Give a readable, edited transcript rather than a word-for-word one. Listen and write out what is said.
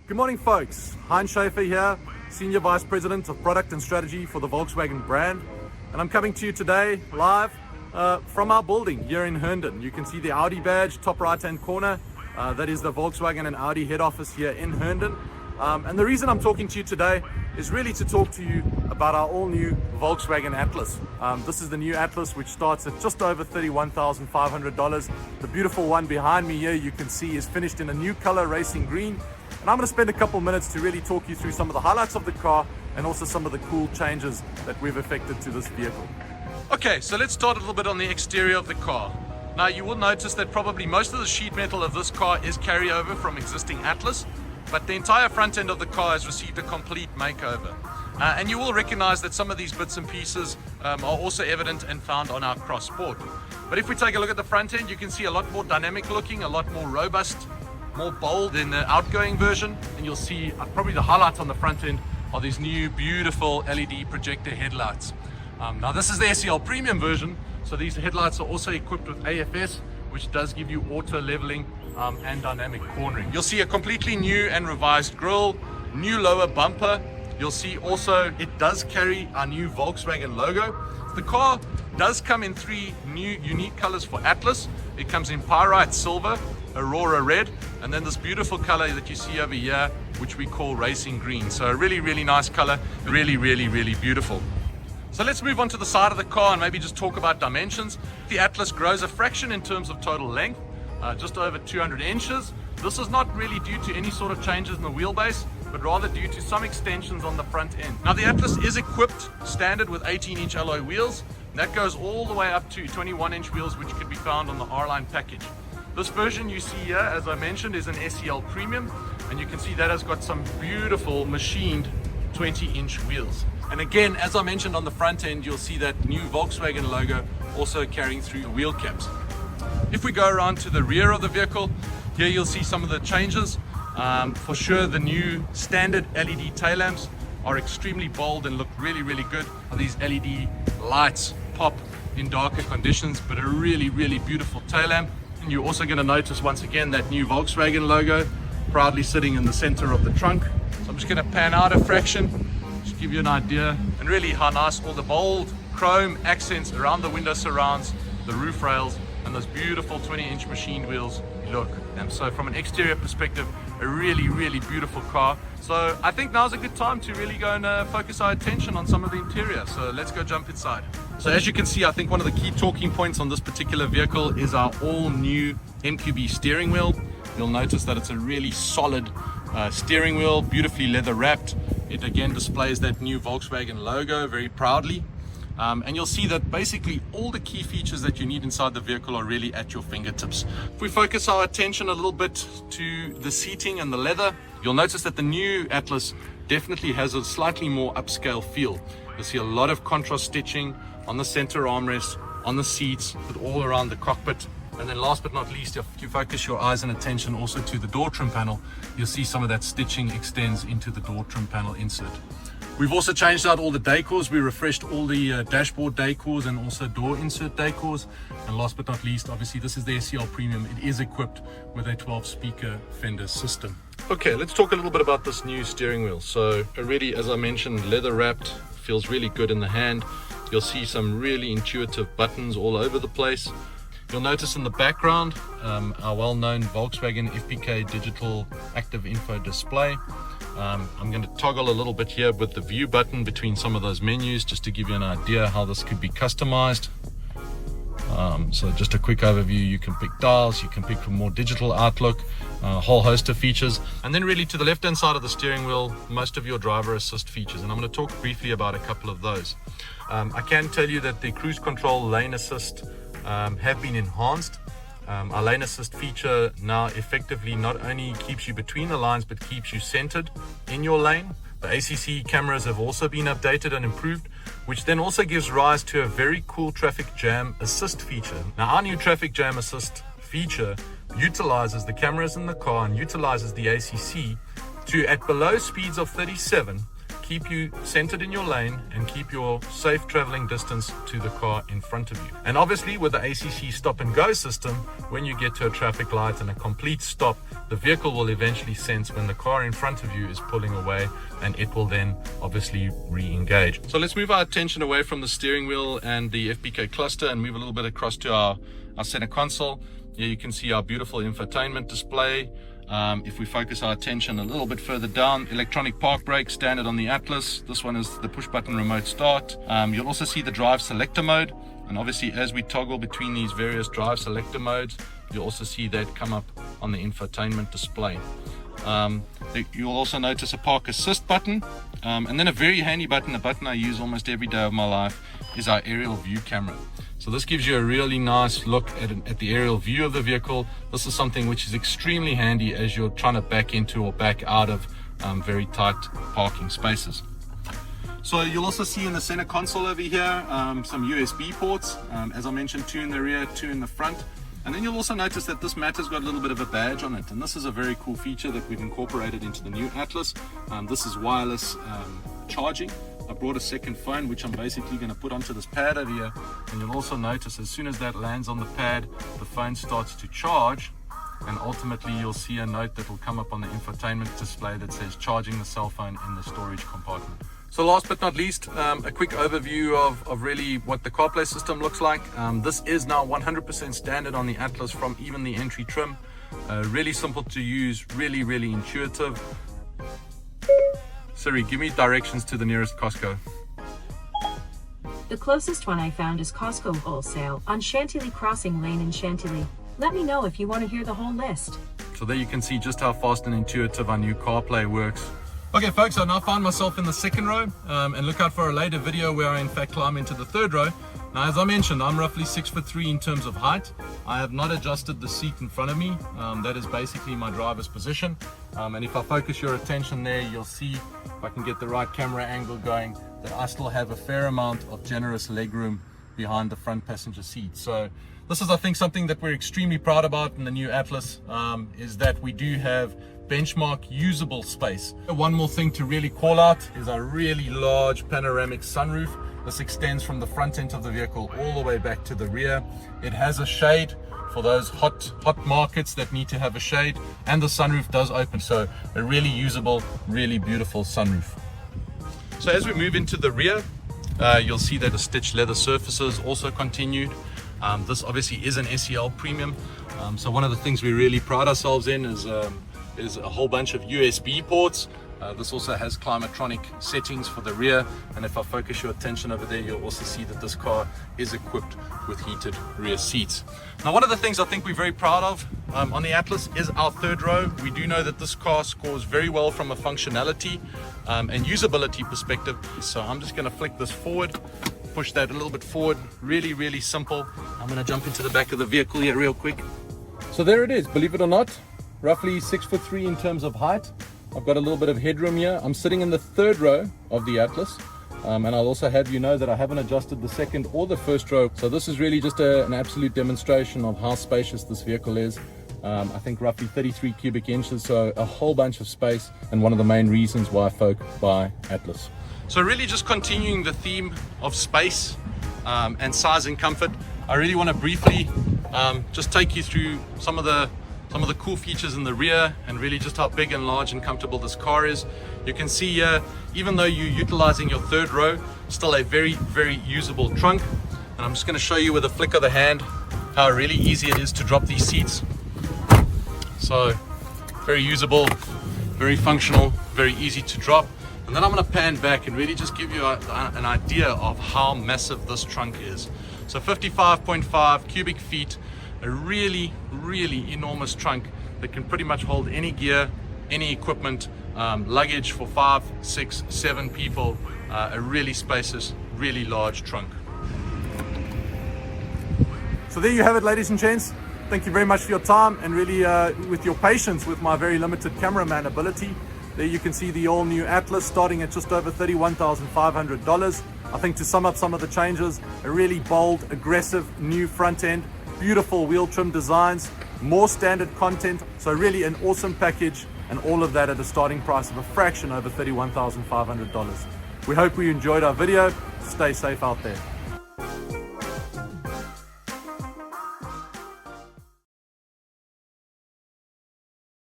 Good morning, folks. Heinz Schaefer here, Senior Vice President of Product and Strategy for the Volkswagen brand. And I'm coming to you today live from our building here in Herndon. You can see the Audi badge, top right-hand corner. That is the Volkswagen and Audi head office here in Herndon. And the reason I'm talking to you today is really to talk to you about our all-new Volkswagen Atlas. This is the new Atlas, which starts at just over $31,500. The beautiful one behind me here, you can see, is finished in a new color, racing green. And I'm going to spend a couple minutes to really talk you through some of the highlights of the car and also some of the cool changes that we've effected to this vehicle. Okay, so let's start a little bit on the exterior of the car. Now, you will notice that probably most of the sheet metal of this car is carryover from existing Atlas, but the entire front end of the car has received a complete makeover. And you will recognize that some of these bits and pieces are also evident and found on our Cross Sport. But if we take a look at the front end, you can see a lot more dynamic looking, a lot more robust, more bold in the outgoing version. And you'll see probably the highlights on the front end are these new beautiful LED projector headlights. Now this is the SEL Premium version, so these headlights are also equipped with AFS, which does give you auto leveling and dynamic cornering. You'll see a completely new and revised grille, new lower bumper. You'll see also it does carry our new Volkswagen logo. The car does come in three new unique colors for Atlas. It comes in Pyrite Silver, Aurora Red, and then this beautiful color that you see over here, which we call Racing Green. So a really, really nice color, really, really, really beautiful. So let's move on to the side of the car and maybe just talk about dimensions. The Atlas grows a fraction in terms of total length, just over 200 inches. This is not really due to any sort of changes in the wheelbase, but rather due to some extensions on the front end. Now the Atlas is equipped standard with 18-inch alloy wheels. That goes all the way up to 21-inch wheels, which can be found on the R-Line package. This version you see here, as I mentioned, is an SEL Premium, and you can see that has got some beautiful machined 20-inch wheels. And again, as I mentioned on the front end, you'll see that new Volkswagen logo also carrying through the wheel caps. If we go around to the rear of the vehicle, here you'll see some of the changes. For sure, the new standard LED tail lamps are extremely bold and look really, really good. These LED lights pop in darker conditions, but a really, really beautiful tail lamp. And you're also going to notice once again that new Volkswagen logo proudly sitting in the center of the trunk. So I'm just going to pan out a fraction, just give you an idea, and really how nice all the bold chrome accents around the window surrounds, the roof rails, and those beautiful 20-inch machined wheels look. And so from an exterior perspective, a really, really beautiful car. So I think now's a good time to really go and focus our attention on some of the interior. So let's go jump inside. So as you can see, I think one of the key talking points on this particular vehicle is our all new MQB steering wheel. You'll notice that it's a really solid steering wheel, beautifully leather wrapped. It again displays that new Volkswagen logo very proudly. And you'll see that basically all the key features that you need inside the vehicle are really at your fingertips. If we focus our attention a little bit to the seating and the leather, you'll notice that the new Atlas definitely has a slightly more upscale feel. You'll see a lot of contrast stitching on the center armrest, on the seats, but all around the cockpit. And then last but not least, if you focus your eyes and attention also to the door trim panel, you'll see some of that stitching extends into the door trim panel insert. We've also changed out all the decors. We refreshed all the dashboard decors and also door insert decors. And last but not least, obviously this is the SEL Premium. It is equipped with a 12-speaker Fender system. Okay, let's talk a little bit about this new steering wheel. So already, as I mentioned, leather wrapped, feels really good in the hand. You'll see some really intuitive buttons all over the place. You'll notice in the background our well-known Volkswagen FPK digital active info display. I'm going to toggle a little bit here with the view button between some of those menus just to give you an idea how this could be customized. So just a quick overview, you can pick dials, you can pick from more digital outlook, a whole host of features. And then really to the left hand side of the steering wheel, most of your driver assist features. And I'm going to talk briefly about a couple of those. I can tell you that the cruise control lane assist have been enhanced. Our lane assist feature now effectively not only keeps you between the lines, but keeps you centered in your lane. The ACC cameras have also been updated and improved, which then also gives rise to a very cool traffic jam assist feature. Now, our new traffic jam assist feature utilizes the cameras in the car and utilizes the ACC to, at below speeds of 37, keep you centered in your lane and keep your safe traveling distance to the car in front of you. And obviously with the ACC stop and go system, when you get to a traffic light and a complete stop, the vehicle will eventually sense when the car in front of you is pulling away, and it will then obviously re-engage. So let's move our attention away from the steering wheel and the FPK cluster and move a little bit across to our center console. Here you can see our beautiful infotainment display. If we focus our attention a little bit further down, electronic park brake standard on the Atlas. This one is the push button remote start. You'll also see the drive selector mode, and obviously as we toggle between these various drive selector modes, you'll also see that come up on the infotainment display. You'll also notice a park assist button, and then a very handy button, a button I use almost every day of my life, is our aerial view camera. So this gives you a really nice look at the aerial view of the vehicle. This is something which is extremely handy as you're trying to back into or back out of very tight parking spaces. So you'll also see in the center console over here some USB ports. As I mentioned, 2 in the rear, 2 in the front. And then you'll also notice that this mat has got a little bit of a badge on it, and this is a very cool feature that we've incorporated into the new Atlas. This is wireless charging. I brought a second phone, which I'm basically going to put onto this pad over here, and you'll also notice as soon as that lands on the pad, the phone starts to charge, and ultimately you'll see a note that will come up on the infotainment display that says charging the cell phone in the storage compartment. So last but not least, a quick overview of really what the CarPlay system looks like. This is now 100% standard on the Atlas from even the entry trim. Really simple to use, really intuitive. Siri, give me directions to the nearest Costco. The closest one I found is Costco Wholesale on Chantilly Crossing Lane in Chantilly. Let me know if you want to hear the whole list. So there you can see just how fast and intuitive our new CarPlay works. Okay folks, I now find myself in the second row, and look out for a later video where I in fact climb into the third row. Now as I mentioned, I'm roughly 6'3" in terms of height. I have not adjusted the seat in front of me. That is basically my driver's position. And if I focus your attention there, you'll see, if I can get the right camera angle going, that I still have a fair amount of generous legroom behind the front passenger seat. So this is, I think, something that we're extremely proud about in the new Atlas, is that we do have benchmark usable space. One more thing to really call out is our really large panoramic sunroof. This extends from the front end of the vehicle all the way back to the rear. It has a shade for those hot markets that need to have a shade, and the sunroof does open, so a really usable, really beautiful sunroof. So as we move into the rear, you'll see that the stitched leather surfaces also continued. This obviously is an SEL premium, so one of the things we really pride ourselves in is a whole bunch of USB ports. This also has climatronic settings for the rear, and if I focus your attention over there, you'll also see that this car is equipped with heated rear seats. Now one of the things I think we're very proud of on the Atlas is our third row. We do know that this car scores very well from a functionality and usability perspective. So I'm just going to flick this forward, push that a little bit forward. Really simple. I'm going to jump into the back of the vehicle here real quick. So there it is, believe it or not, roughly 6'3" in terms of height. I've got a little bit of headroom here. I'm sitting in the third row of the Atlas, and I'll also have you know that I haven't adjusted the second or the first row. So this is really just an absolute demonstration of how spacious this vehicle is. I think roughly 33 cubic inches, so a whole bunch of space, and one of the main reasons why folk buy Atlas. So really just continuing the theme of space and size and comfort, I really want to briefly just take you through some of the cool features in the rear, and really just how big and large and comfortable this car is. You can see here, even though you're utilizing your third row, still a very usable trunk. And I'm just going to show you with a flick of the hand how really easy it is to drop these seats. So very usable, very functional, very easy to drop. And then I'm going to pan back and really just give you an idea of how massive this trunk is. So 55.5 cubic feet, a really enormous trunk that can pretty much hold any gear, any equipment, luggage for 5, 6, 7 people. A really spacious, really large trunk. So there you have it, ladies and gents. Thank you very much for your time, and really with your patience with my very limited cameraman ability. There you can see the all new Atlas starting at just over $31,500. I think to sum up some of the changes, a really bold, aggressive new front end, beautiful wheel trim designs, more standard content, so really an awesome package, and all of that at a starting price of a fraction over $31,500. We hope you enjoyed our video. Stay safe out there.